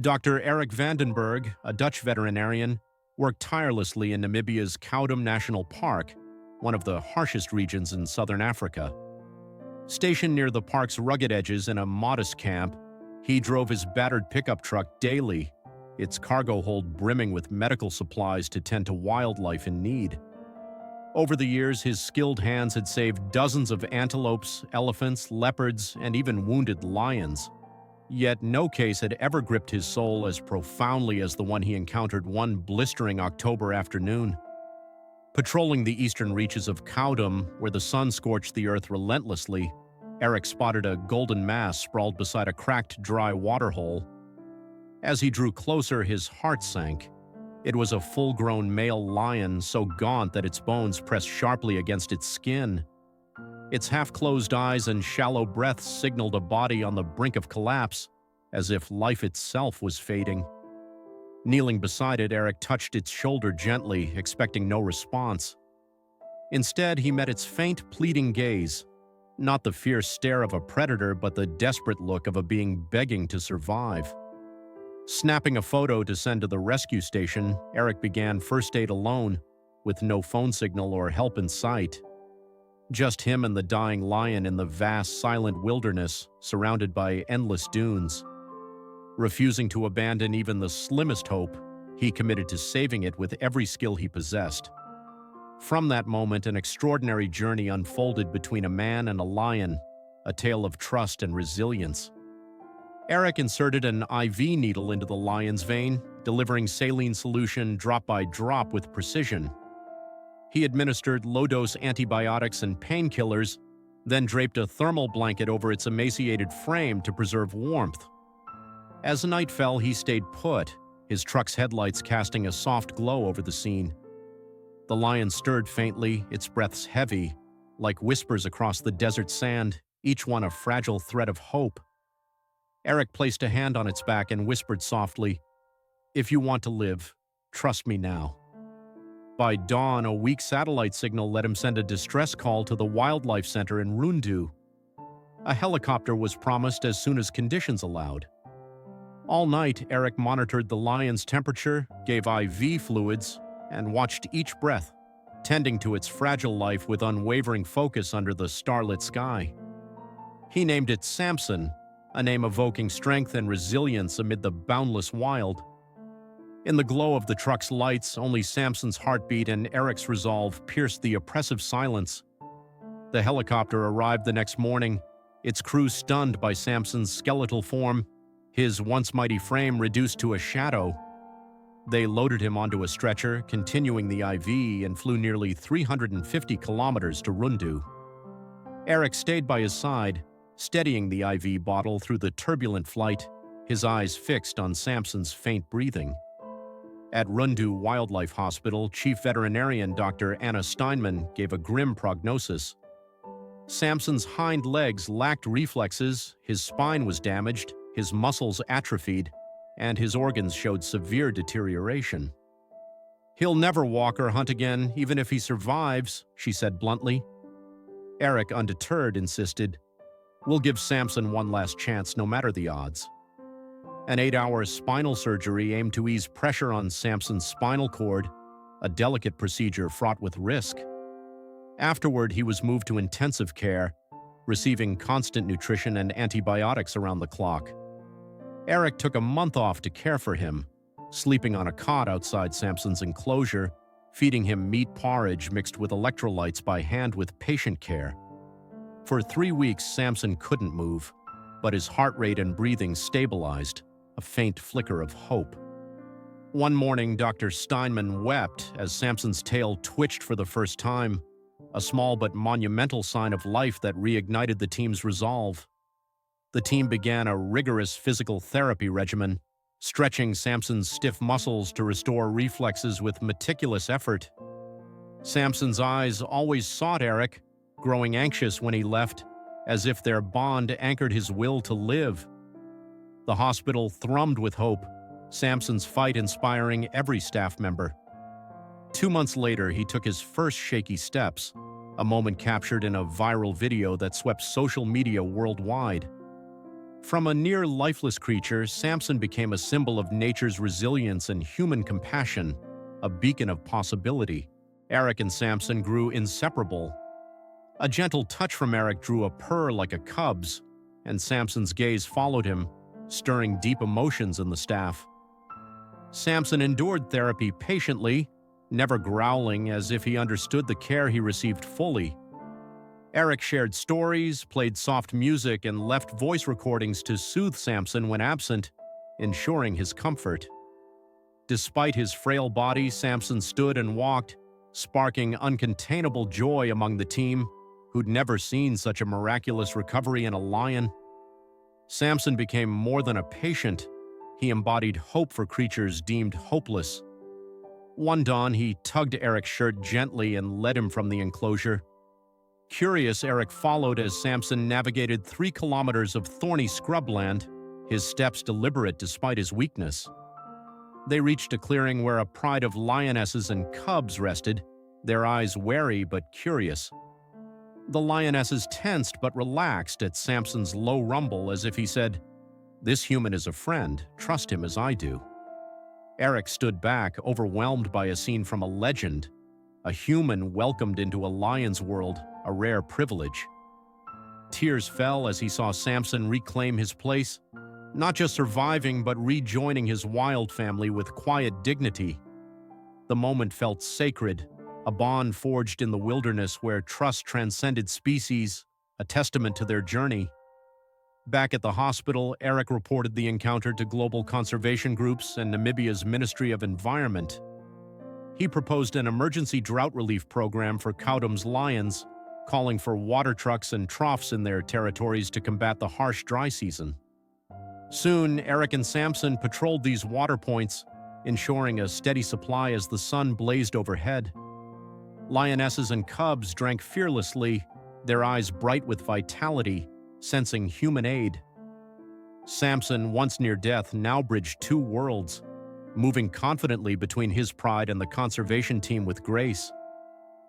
Dr. Eric Vandenberg, a Dutch veterinarian, worked tirelessly in Namibia's Koudam National Park, one of the harshest regions in southern Africa. Stationed near the park's rugged edges in a modest camp, he drove his battered pickup truck daily, its cargo hold brimming with medical supplies to tend to wildlife in need. Over the years, his skilled hands had saved dozens of antelopes, elephants, leopards, and even wounded lions. Yet no case had ever gripped his soul as profoundly as the one he encountered one blistering October afternoon. Patrolling the eastern reaches of Koudam, where the sun scorched the earth relentlessly, Eric spotted a golden mass sprawled beside a cracked, dry waterhole. As he drew closer, his heart sank. It was a full-grown male lion, so gaunt that its bones pressed sharply against its skin. Its half-closed eyes and shallow breaths signaled a body on the brink of collapse, as if life itself was fading. Kneeling beside it, Eric touched its shoulder gently, expecting no response. Instead, he met its faint, pleading gaze. Not the fierce stare of a predator, but the desperate look of a being begging to survive. Snapping a photo to send to the rescue station, Eric began first aid alone, with no phone signal or help in sight. Just him and the dying lion in the vast, silent wilderness, surrounded by endless dunes. Refusing to abandon even the slimmest hope, he committed to saving it with every skill he possessed. From that moment, an extraordinary journey unfolded between a man and a lion, a tale of trust and resilience. Eric inserted an IV needle into the lion's vein, delivering saline solution drop by drop with precision. He administered low-dose antibiotics and painkillers, then draped a thermal blanket over its emaciated frame to preserve warmth. As night fell, he stayed put, his truck's headlights casting a soft glow over the scene. The lion stirred faintly, its breaths heavy, like whispers across the desert sand, each one a fragile thread of hope. Eric placed a hand on its back and whispered softly, "If you want to live, trust me now." By dawn, a weak satellite signal let him send a distress call to the wildlife center in Rundu. A helicopter was promised as soon as conditions allowed. All night, Eric monitored the lion's temperature, gave IV fluids, and watched each breath, tending to its fragile life with unwavering focus under the starlit sky. He named it Samson, a name evoking strength and resilience amid the boundless wild. In the glow of the truck's lights, only Samson's heartbeat and Eric's resolve pierced the oppressive silence. The helicopter arrived the next morning, its crew stunned by Samson's skeletal form, his once mighty frame reduced to a shadow. They loaded him onto a stretcher, continuing the IV, and flew nearly 350 kilometers to Rundu. Eric stayed by his side, steadying the IV bottle through the turbulent flight, his eyes fixed on Samson's faint breathing. At Rundu Wildlife Hospital, Chief Veterinarian Dr. Anna Steinman gave a grim prognosis. Samson's hind legs lacked reflexes, his spine was damaged, his muscles atrophied, and his organs showed severe deterioration. "He'll never walk or hunt again, even if he survives," she said bluntly. Eric, undeterred, insisted, "We'll give Samson one last chance, no matter the odds." An 8-hour spinal surgery aimed to ease pressure on Samson's spinal cord, a delicate procedure fraught with risk. Afterward, he was moved to intensive care, receiving constant nutrition and antibiotics around the clock. Eric took a month off to care for him, sleeping on a cot outside Samson's enclosure, feeding him meat porridge mixed with electrolytes by hand with patient care. For 3 weeks, Samson couldn't move, but his heart rate and breathing stabilized, a faint flicker of hope. One morning, Dr. Steinman wept as Samson's tail twitched for the first time, a small but monumental sign of life that reignited the team's resolve. The team began a rigorous physical therapy regimen, stretching Samson's stiff muscles to restore reflexes with meticulous effort. Samson's eyes always sought Eric, growing anxious when he left, as if their bond anchored his will to live. The hospital thrummed with hope, Samson's fight inspiring every staff member. 2 months later, he took his first shaky steps, a moment captured in a viral video that swept social media worldwide. From a near-lifeless creature, Samson became a symbol of nature's resilience and human compassion, a beacon of possibility. Eric and Samson grew inseparable. A gentle touch from Eric drew a purr like a cub's, and Samson's gaze followed him, stirring deep emotions in the staff. Samson endured therapy patiently, never growling, as if he understood the care he received fully. Eric shared stories, played soft music, and left voice recordings to soothe Samson when absent, ensuring his comfort. Despite his frail body, Samson stood and walked, sparking uncontainable joy among the team, who'd never seen such a miraculous recovery in a lion. Samson became more than a patient. He embodied hope for creatures deemed hopeless. One dawn, he tugged Eric's shirt gently and led him from the enclosure. Curious, Eric followed as Samson navigated 3 kilometers of thorny scrubland, his steps deliberate despite his weakness. They reached a clearing where a pride of lionesses and cubs rested, their eyes wary but curious. The lionesses tensed but relaxed at Samson's low rumble, as if he said, "This human is a friend, trust him as I do." Eric stood back, overwhelmed by a scene from a legend, a human welcomed into a lion's world, a rare privilege. Tears fell as he saw Samson reclaim his place, not just surviving but rejoining his wild family with quiet dignity. The moment felt sacred, a bond forged in the wilderness where trust transcended species, a testament to their journey. Back at the hospital, Eric reported the encounter to global conservation groups and Namibia's Ministry of Environment. He proposed an emergency drought relief program for Cowdom's lions, calling for water trucks and troughs in their territories to combat the harsh dry season. Soon, Eric and Samson patrolled these water points, ensuring a steady supply as the sun blazed overhead. Lionesses and cubs drank fearlessly, their eyes bright with vitality, sensing human aid. Samson, once near death, now bridged 2 worlds, moving confidently between his pride and the conservation team with grace.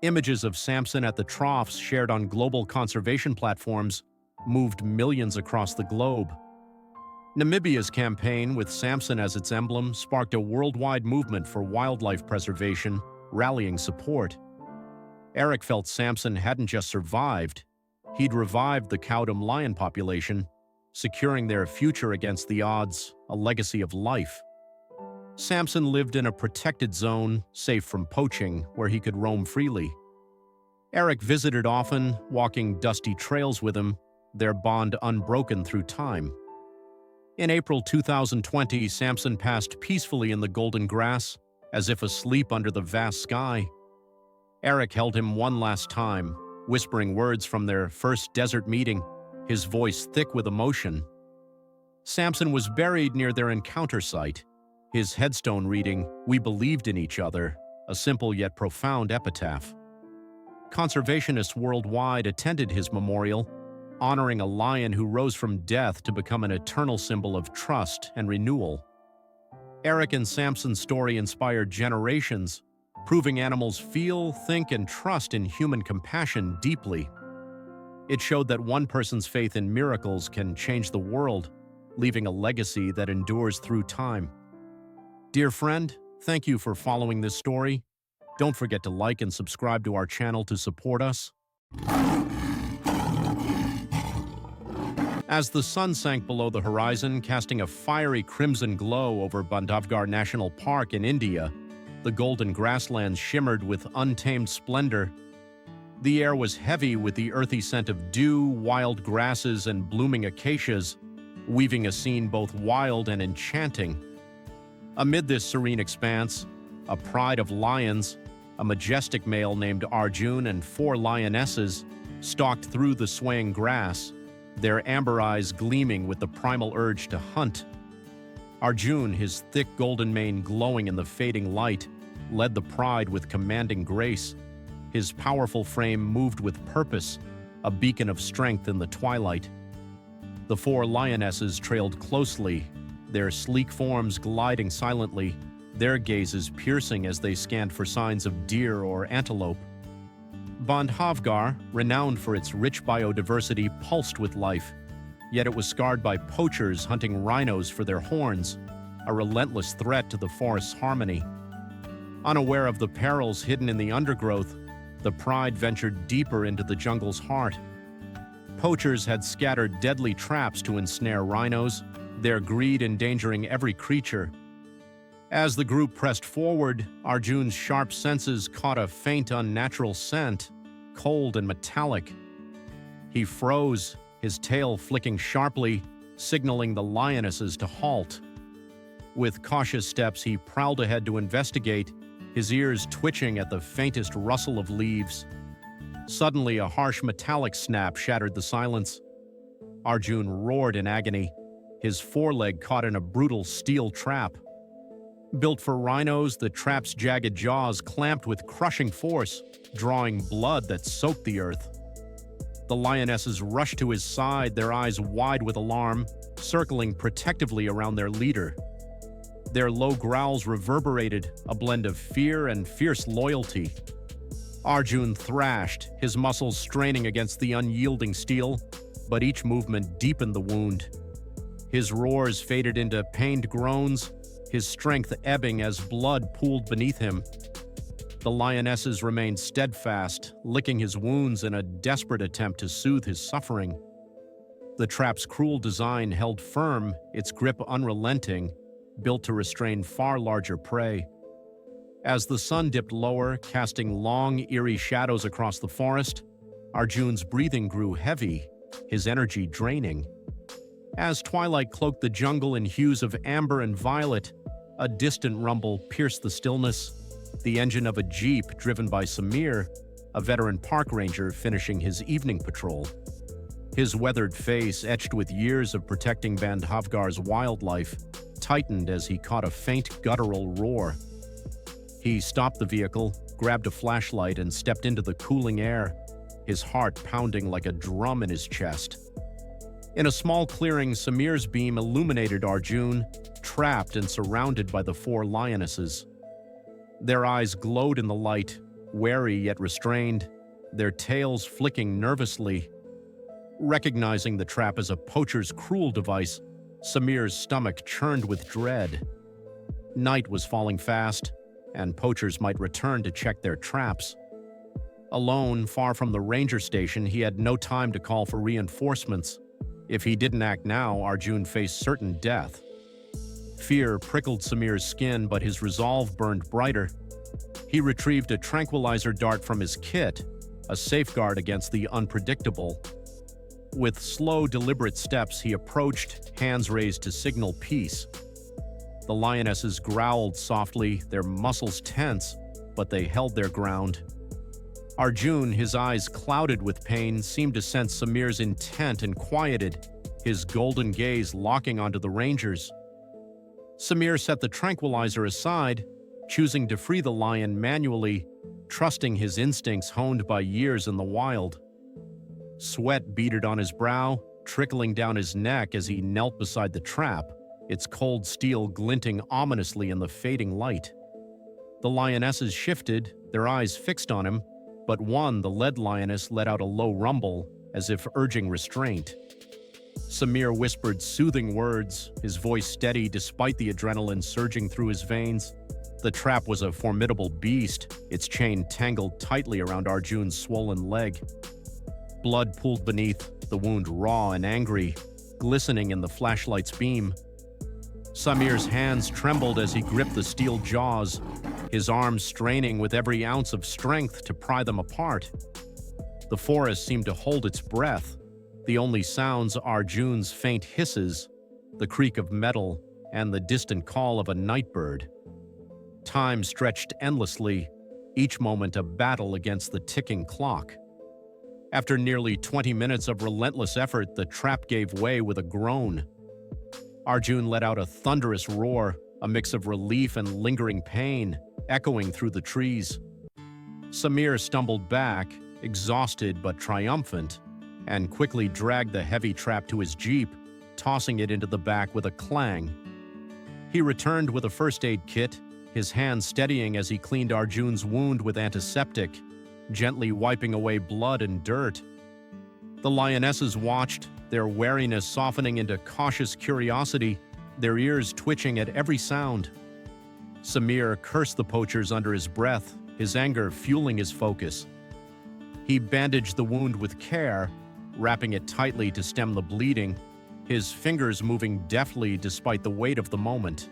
Images of Samson at the troughs shared on global conservation platforms moved millions across the globe. Namibia's campaign, with Samson as its emblem, sparked a worldwide movement for wildlife preservation, rallying support. Eric felt Samson hadn't just survived, he'd revived the Cowdom lion population, securing their future against the odds, a legacy of life. Samson lived in a protected zone, safe from poaching, where he could roam freely. Eric visited often, walking dusty trails with him, their bond unbroken through time. In April 2020, Samson passed peacefully in the golden grass, as if asleep under the vast sky. Eric held him one last time, whispering words from their first desert meeting, his voice thick with emotion. Samson was buried near their encounter site, his headstone reading, "We believed in each other," a simple yet profound epitaph. Conservationists worldwide attended his memorial, honoring a lion who rose from death to become an eternal symbol of trust and renewal. Eric and Samson's story inspired generations, proving animals feel, think, and trust in human compassion deeply. It showed that one person's faith in miracles can change the world, leaving a legacy that endures through time. Dear friend, thank you for following this story. Don't forget to like and subscribe to our channel to support us. As the sun sank below the horizon, casting a fiery crimson glow over Bandhavgarh National Park in India, the golden grasslands shimmered with untamed splendor. The air was heavy with the earthy scent of dew, wild grasses, and blooming acacias, weaving a scene both wild and enchanting. Amid this serene expanse, a pride of lions, a majestic male named Arjun and 4 lionesses, stalked through the swaying grass, their amber eyes gleaming with the primal urge to hunt. Arjun, his thick golden mane glowing in the fading light, led the pride with commanding grace. His powerful frame moved with purpose, a beacon of strength in the twilight. The 4 lionesses trailed closely, their sleek forms gliding silently, their gazes piercing as they scanned for signs of deer or antelope. Bandhavgarh, renowned for its rich biodiversity, pulsed with life. yet it was scarred by poachers hunting rhinos for their horns, a relentless threat to the forest's harmony. Unaware of the perils hidden in the undergrowth, the pride ventured deeper into the jungle's heart. Poachers had scattered deadly traps to ensnare rhinos, their greed endangering every creature. As the group pressed forward, Arjun's sharp senses caught a faint, unnatural scent, cold and metallic. He froze, his tail flicking sharply, signaling the lionesses to halt. With cautious steps, he prowled ahead to investigate, his ears twitching at the faintest rustle of leaves. Suddenly, a harsh metallic snap shattered the silence. Arjun roared in agony, his foreleg caught in a brutal steel trap. Built for rhinos, the trap's jagged jaws clamped with crushing force, drawing blood that soaked the earth. The lionesses rushed to his side, their eyes wide with alarm, circling protectively around their leader. Their low growls reverberated, a blend of fear and fierce loyalty. Arjun thrashed, his muscles straining against the unyielding steel, but each movement deepened the wound. His roars faded into pained groans, his strength ebbing as blood pooled beneath him. The lionesses remained steadfast, licking his wounds in a desperate attempt to soothe his suffering. The trap's cruel design held firm, its grip unrelenting, built to restrain far larger prey. As the sun dipped lower, casting long, eerie shadows across the forest, Arjun's breathing grew heavy, his energy draining. As twilight cloaked the jungle in hues of amber and violet, a distant rumble pierced the stillness, the engine of a jeep driven by Samir, a veteran park ranger finishing his evening patrol. His weathered face, etched with years of protecting Bandhavgarh's wildlife, tightened as he caught a faint guttural roar. He stopped the vehicle, grabbed a flashlight, and stepped into the cooling air, his heart pounding like a drum in his chest. In a small clearing, Samir's beam illuminated Arjun, trapped and surrounded by the four lionesses. Their eyes glowed in the light, wary yet restrained, their tails flicking nervously. Recognizing the trap as a poacher's cruel device, Samir's stomach churned with dread. Night was falling fast, and poachers might return to check their traps. Alone, far from the ranger station, he had no time to call for reinforcements. If he didn't act now, Arjun faced certain death. Fear prickled Samir's skin, but his resolve burned brighter. He retrieved a tranquilizer dart from his kit, a safeguard against the unpredictable. With slow, deliberate steps, he approached, hands raised to signal peace. The lionesses growled softly, their muscles tense, but they held their ground. Arjun, his eyes clouded with pain, seemed to sense Samir's intent and quieted, his golden gaze locking onto the rangers. Samir set the tranquilizer aside, choosing to free the lion manually, trusting his instincts honed by years in the wild. Sweat beaded on his brow, trickling down his neck as he knelt beside the trap, its cold steel glinting ominously in the fading light. The lionesses shifted, their eyes fixed on him, but one, the lead lioness, let out a low rumble, as if urging restraint. Samir whispered soothing words, his voice steady despite the adrenaline surging through his veins. The trap was a formidable beast, its chain tangled tightly around Arjun's swollen leg. Blood pooled beneath, the wound raw and angry, glistening in the flashlight's beam. Samir's hands trembled as he gripped the steel jaws, his arms straining with every ounce of strength to pry them apart. The forest seemed to hold its breath, the only sounds Arjun's faint hisses, the creak of metal, and the distant call of a nightbird. Time stretched endlessly, each moment a battle against the ticking clock. After nearly 20 minutes of relentless effort, the trap gave way with a groan. Arjun let out a thunderous roar, a mix of relief and lingering pain, echoing through the trees. Samir stumbled back, exhausted but triumphant, and quickly dragged the heavy trap to his jeep, tossing it into the back with a clang. He returned with a first aid kit, his hand steadying as he cleaned Arjun's wound with antiseptic, gently wiping away blood and dirt. The lionesses watched, their wariness softening into cautious curiosity, their ears twitching at every sound. Samir cursed the poachers under his breath, his anger fueling his focus. He bandaged the wound with care, wrapping it tightly to stem the bleeding, his fingers moving deftly despite the weight of the moment.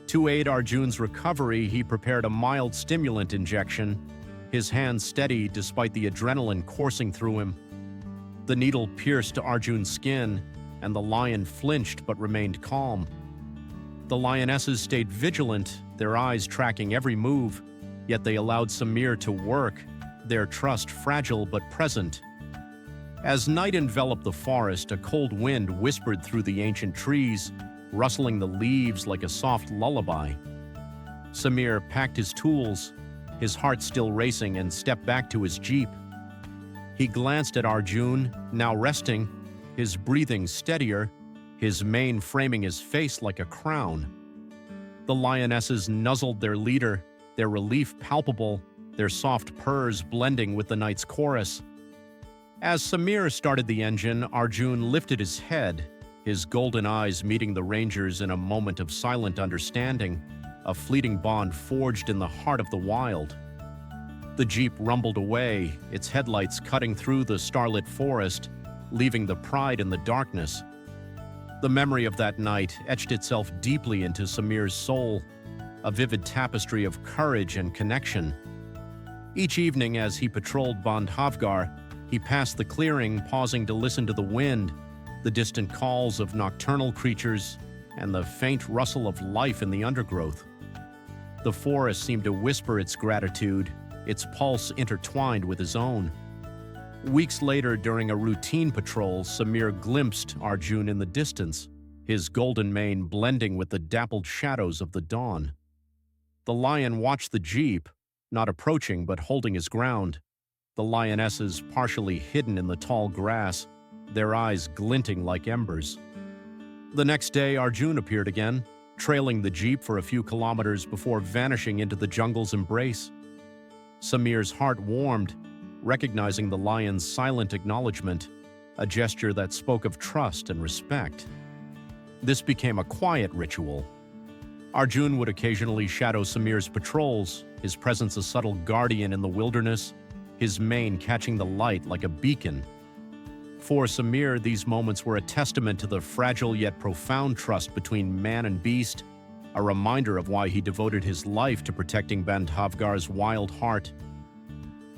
To aid Arjun's recovery, he prepared a mild stimulant injection, his hand steady despite the adrenaline coursing through him. The needle pierced Arjun's skin, and the lion flinched but remained calm. The lionesses stayed vigilant, their eyes tracking every move, yet they allowed Samir to work, their trust fragile but present. As night enveloped the forest, a cold wind whispered through the ancient trees, rustling the leaves like a soft lullaby. Samir packed his tools, his heart still racing, and stepped back to his jeep. He glanced at Arjun, now resting, his breathing steadier, his mane framing his face like a crown. The lionesses nuzzled their leader, their relief palpable, their soft purrs blending with the night's chorus. As Samir started the engine, Arjun lifted his head, his golden eyes meeting the rangers in a moment of silent understanding, a fleeting bond forged in the heart of the wild. The jeep rumbled away, its headlights cutting through the starlit forest, leaving the pride in the darkness. The memory of that night etched itself deeply into Samir's soul, a vivid tapestry of courage and connection. Each evening as he patrolled Bandhavgarh, he passed the clearing, pausing to listen to the wind, the distant calls of nocturnal creatures, and the faint rustle of life in the undergrowth. The forest seemed to whisper its gratitude, its pulse intertwined with his own. Weeks later, during a routine patrol, Samir glimpsed Arjun in the distance, his golden mane blending with the dappled shadows of the dawn. The lion watched the jeep, not approaching but holding his ground, the lionesses partially hidden in the tall grass, their eyes glinting like embers. The next day, Arjun appeared again, trailing the jeep for a few kilometers before vanishing into the jungle's embrace. Samir's heart warmed, recognizing the lion's silent acknowledgement, a gesture that spoke of trust and respect. This became a quiet ritual. Arjun would occasionally shadow Samir's patrols, his presence a subtle guardian in the wilderness, his mane catching the light like a beacon. For Samir, these moments were a testament to the fragile yet profound trust between man and beast, a reminder of why he devoted his life to protecting Bandhavgarh's wild heart.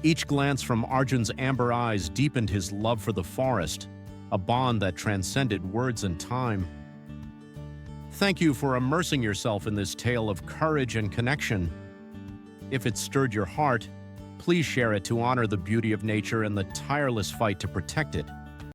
Each glance from Arjun's amber eyes deepened his love for the forest, a bond that transcended words and time. Thank you for immersing yourself in this tale of courage and connection. If it stirred your heart, please share it to honor the beauty of nature and the tireless fight to protect it.